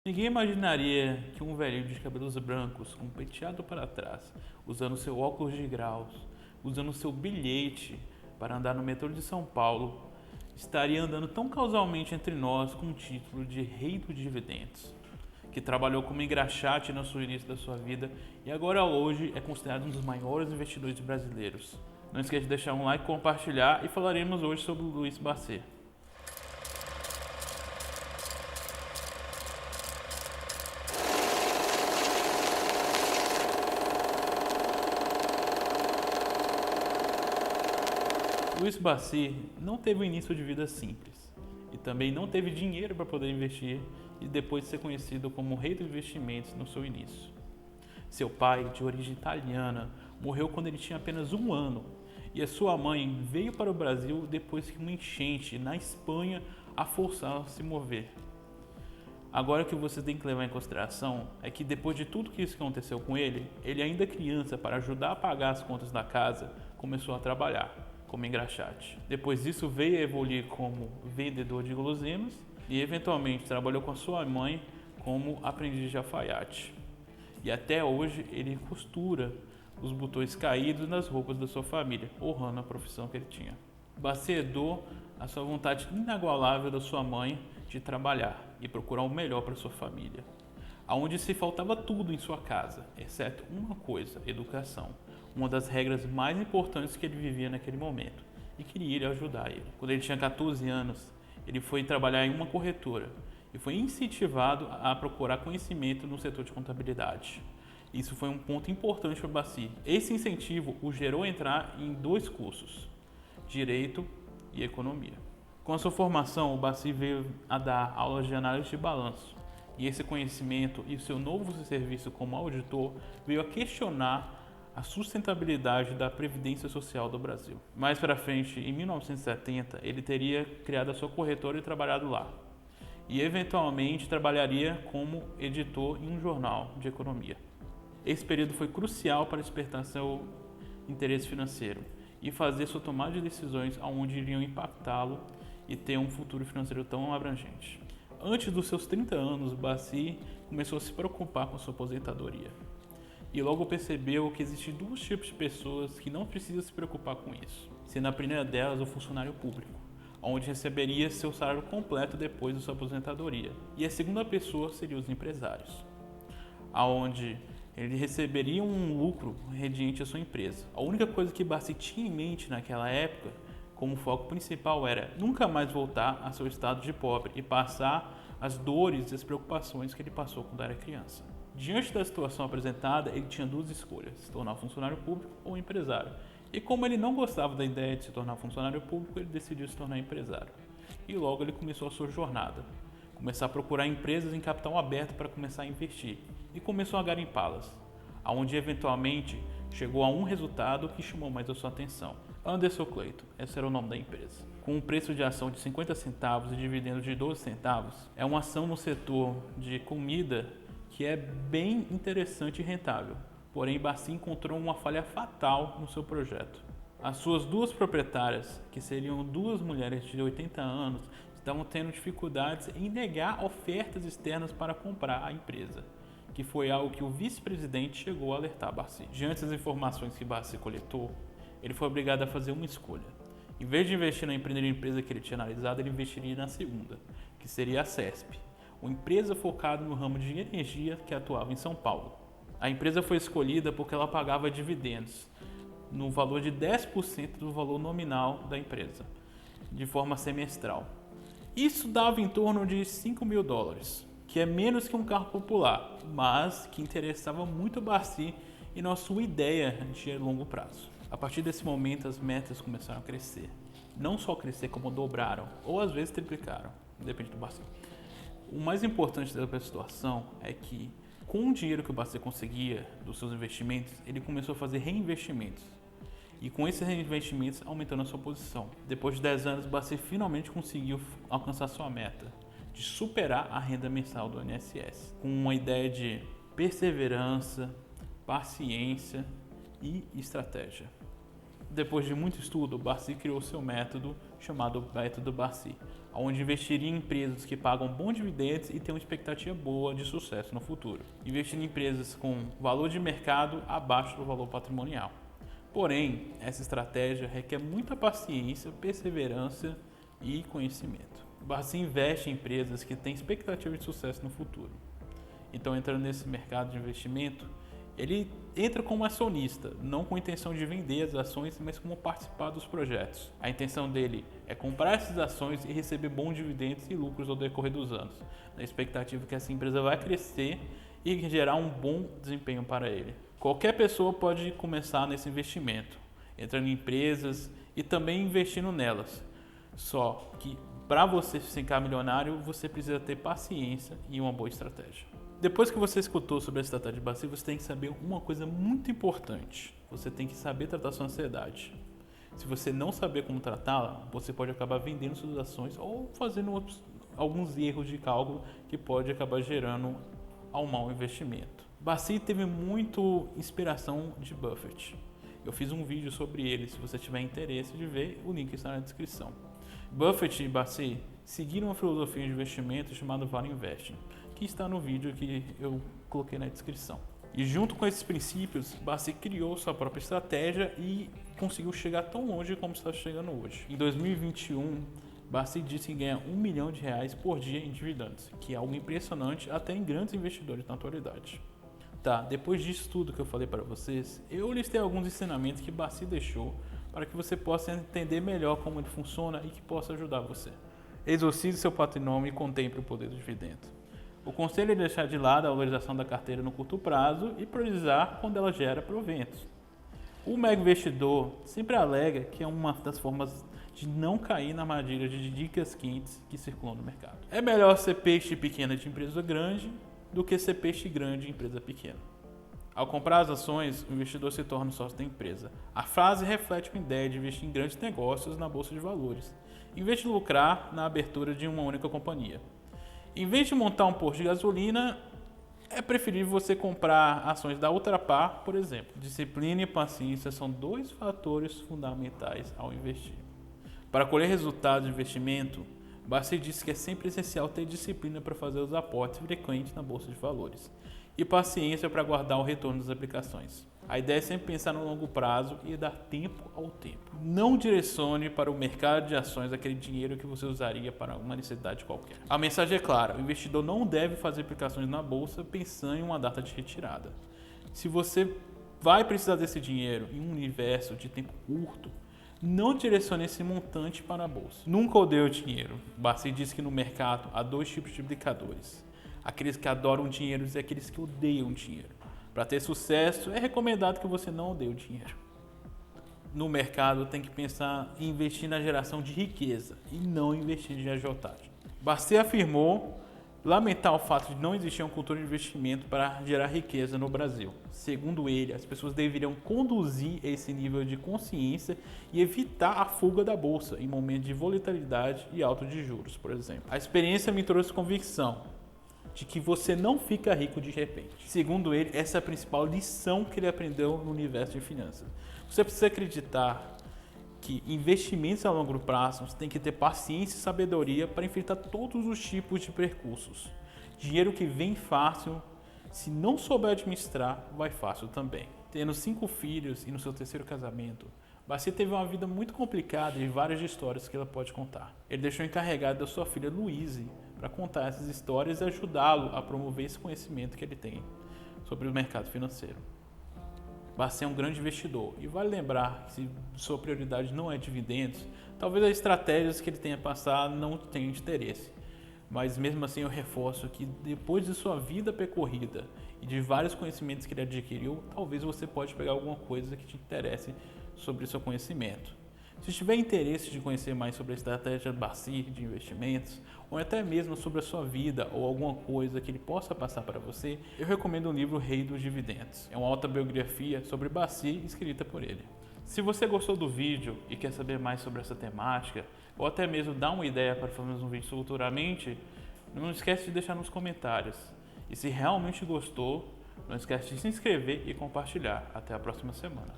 Ninguém imaginaria que um velhinho de cabelos brancos, com um penteado para trás, usando seu óculos de graus, usando seu bilhete para andar no metrô de São Paulo, estaria andando tão casualmente entre nós com o título de Rei dos Dividendos, que trabalhou como engraxate no início da sua vida e agora hoje é considerado um dos maiores investidores brasileiros. Não esqueça de deixar um like, compartilhar e falaremos hoje sobre o Luiz Bacet. Luiz Bacet não teve um início de vida simples e também não teve dinheiro para poder investir e depois ser conhecido como o rei dos investimentos no seu início. Seu pai, de origem italiana, morreu quando ele tinha apenas 1 ano e a sua mãe veio para o Brasil depois que uma enchente na Espanha a forçaram a se mover. Agora o que você tem que levar em consideração é que depois de tudo isso que aconteceu com ele, ele ainda criança, para ajudar a pagar as contas da casa, começou a trabalhar como engraxate. Depois disso veio a evoluir como vendedor de guloseimas e eventualmente trabalhou com a sua mãe como aprendiz de alfaiate. E até hoje ele costura os botões caídos nas roupas da sua família, honrando a profissão que ele tinha. Bacet herdou a sua vontade inagualável da sua mãe de trabalhar e procurar o melhor para sua família, aonde se faltava tudo em sua casa, exceto uma coisa: educação, uma das regras mais importantes que ele vivia naquele momento, e queria ele ajudar ele. Quando ele tinha 14 anos, ele foi trabalhar em uma corretora e foi incentivado a procurar conhecimento no setor de contabilidade. Isso foi um ponto importante para Bacet. Esse incentivo o gerou a entrar em 2 cursos, Direito e Economia. Com a sua formação, o Bacet veio a dar aulas de análise de balanço, e esse conhecimento e seu novo serviço como auditor veio a questionar a sustentabilidade da Previdência Social do Brasil. Mais para frente, em 1970, ele teria criado a sua corretora e trabalhado lá. E eventualmente trabalharia como editor em um jornal de economia. Esse período foi crucial para despertar seu interesse financeiro e fazer sua tomada de decisões aonde iriam impactá-lo e ter um futuro financeiro tão abrangente. Antes dos seus 30 anos, Bacet começou a se preocupar com a sua aposentadoria. E logo percebeu que existem 2 tipos de pessoas que não precisam se preocupar com isso, sendo a primeira delas o funcionário público, onde receberia seu salário completo depois da sua aposentadoria. E a segunda pessoa seria os empresários, onde ele receberia um lucro rediante à sua empresa. A única coisa que Bacet tinha em mente naquela época, como foco principal, era nunca mais voltar a seu estado de pobre e passar as dores e as preocupações que ele passou quando era criança. Diante da situação apresentada, ele tinha 2 escolhas: se tornar funcionário público ou empresário. E como ele não gostava da ideia de se tornar funcionário público, ele decidiu se tornar empresário. E logo ele começou a sua jornada. Começar a procurar empresas em capital aberto para começar a investir. E começou a garimpá-las, onde eventualmente chegou a um resultado que chamou mais a sua atenção. Anderson Clayton, esse era o nome da empresa. Com um preço de ação de 50 centavos e dividendo de 12 centavos, é uma ação no setor de comida que é bem interessante e rentável. Porém, Bacet encontrou uma falha fatal no seu projeto. As suas 2 proprietárias, que seriam 2 mulheres de 80 anos, estavam tendo dificuldades em negar ofertas externas para comprar a empresa, que foi algo que o vice-presidente chegou a alertar Bacet. Diante das informações que Bacet coletou, ele foi obrigado a fazer uma escolha. Em vez de investir na primeira empresa que ele tinha analisado, ele investiria na segunda, que seria a CESP, uma empresa focada no ramo de energia que atuava em São Paulo. A empresa foi escolhida porque ela pagava dividendos no valor de 10% do valor nominal da empresa, de forma semestral. Isso dava em torno de $5.000, que é menos que um carro popular, mas que interessava muito a Bacet e na sua ideia de longo prazo. A partir desse momento, as metas começaram a crescer. Não só crescer, como dobraram, ou às vezes triplicaram, depende do Bacet. O mais importante dessa situação é que, com o dinheiro que o Bacet conseguia dos seus investimentos, ele começou a fazer reinvestimentos. E com esses reinvestimentos, aumentando a sua posição. Depois de 10 anos, Bacet finalmente conseguiu alcançar sua meta de superar a renda mensal do INSS, com uma ideia de perseverança, paciência e estratégia. Depois de muito estudo, Barsi criou seu método chamado Método Barsi, onde investiria em empresas que pagam bons dividendos e têm uma expectativa boa de sucesso no futuro. Investir em empresas com valor de mercado abaixo do valor patrimonial. Porém, essa estratégia requer muita paciência, perseverança e conhecimento. Barsi investe em empresas que têm expectativa de sucesso no futuro. Então, entrando nesse mercado de investimento, ele entra como acionista, não com a intenção de vender as ações, mas como participar dos projetos. A intenção dele é comprar essas ações e receber bons dividendos e lucros ao decorrer dos anos, na expectativa que essa empresa vai crescer e gerar um bom desempenho para ele. Qualquer pessoa pode começar nesse investimento, entrando em empresas e também investindo nelas. Só que para você ficar milionário, você precisa ter paciência e uma boa estratégia. Depois que você escutou sobre a estratégia de Barsi, você tem que saber uma coisa muito importante. Você tem que saber tratar sua ansiedade. Se você não saber como tratá-la, você pode acabar vendendo suas ações ou fazendo alguns erros de cálculo que pode acabar gerando um mau investimento. Barsi teve muito inspiração de Buffett. Eu fiz um vídeo sobre ele, se você tiver interesse de ver, o link está na descrição. Buffett e Barsi seguiram uma filosofia de investimento chamada Value Investing, que está no vídeo que eu coloquei na descrição. E junto com esses princípios, Barsi criou sua própria estratégia e conseguiu chegar tão longe como está chegando hoje. Em 2021, Barsi disse que ganha R$1 milhão por dia em dividendos, que é algo impressionante até em grandes investidores na atualidade. Tá, depois disso tudo que eu falei para vocês, eu listei alguns ensinamentos que Barsi deixou para que você possa entender melhor como ele funciona e que possa ajudar você. Exorcize seu patrimônio e contemple o poder do dividendo. O conselho é deixar de lado a valorização da carteira no curto prazo e priorizar quando ela gera proventos. O mega investidor sempre alega que é uma das formas de não cair na armadilha de dicas quentes que circulam no mercado. É melhor ser peixe pequeno de empresa grande do que ser peixe grande de empresa pequena. Ao comprar as ações, o investidor se torna sócio da empresa. A frase reflete uma ideia de investir em grandes negócios na bolsa de valores, em vez de lucrar na abertura de uma única companhia. Em vez de montar um posto de gasolina, é preferível você comprar ações da Ultrapar, por exemplo. Disciplina e paciência são dois fatores fundamentais ao investir. Para colher resultados de investimento, Barsi disse que é sempre essencial ter disciplina para fazer os aportes frequentes na bolsa de valores e paciência para guardar o retorno das aplicações. A ideia é sempre pensar no longo prazo e dar tempo ao tempo. Não direcione para o mercado de ações aquele dinheiro que você usaria para uma necessidade qualquer. A mensagem é clara: o investidor não deve fazer aplicações na bolsa pensando em uma data de retirada. Se você vai precisar desse dinheiro em um universo de tempo curto, não direcione esse montante para a bolsa. Nunca odeie o dinheiro. Barsi diz que no mercado há dois tipos de aplicadores: aqueles que adoram dinheiro e aqueles que odeiam dinheiro. Para ter sucesso, é recomendado que você não odeie o dinheiro. No mercado, tem que pensar em investir na geração de riqueza e não investir em agiotagem. Barsi afirmou lamentar o fato de não existir uma cultura de investimento para gerar riqueza no Brasil. Segundo ele, as pessoas deveriam conduzir esse nível de consciência e evitar a fuga da bolsa em momentos de volatilidade e alta de juros, por exemplo. A experiência me trouxe convicção de que você não fica rico de repente. Segundo ele, essa é a principal lição que ele aprendeu no universo de finanças. Você precisa acreditar que investimentos a longo prazo tem que ter paciência e sabedoria para enfrentar todos os tipos de percursos. Dinheiro que vem fácil, se não souber administrar, vai fácil também. Tendo 5 filhos e no seu terceiro casamento, Barsi teve uma vida muito complicada e várias histórias que ela pode contar. Ele deixou encarregado da sua filha Louise para contar essas histórias e ajudá-lo a promover esse conhecimento que ele tem sobre o mercado financeiro. Barsi é um grande investidor e vale lembrar que se sua prioridade não é dividendos, talvez as estratégias que ele tenha passado não tenham interesse. Mas mesmo assim eu reforço que depois de sua vida percorrida e de vários conhecimentos que ele adquiriu, talvez você pode pegar alguma coisa que te interesse sobre o seu conhecimento. Se tiver interesse de conhecer mais sobre a estratégia Barsi de investimentos, ou até mesmo sobre a sua vida ou alguma coisa que ele possa passar para você, eu recomendo o livro Rei dos Dividendos. É uma autobiografia sobre Barsi escrita por ele. Se você gostou do vídeo e quer saber mais sobre essa temática, ou até mesmo dar uma ideia para fazermos um vídeo futuramente, não esquece de deixar nos comentários. E se realmente gostou, não esquece de se inscrever e compartilhar. Até a próxima semana.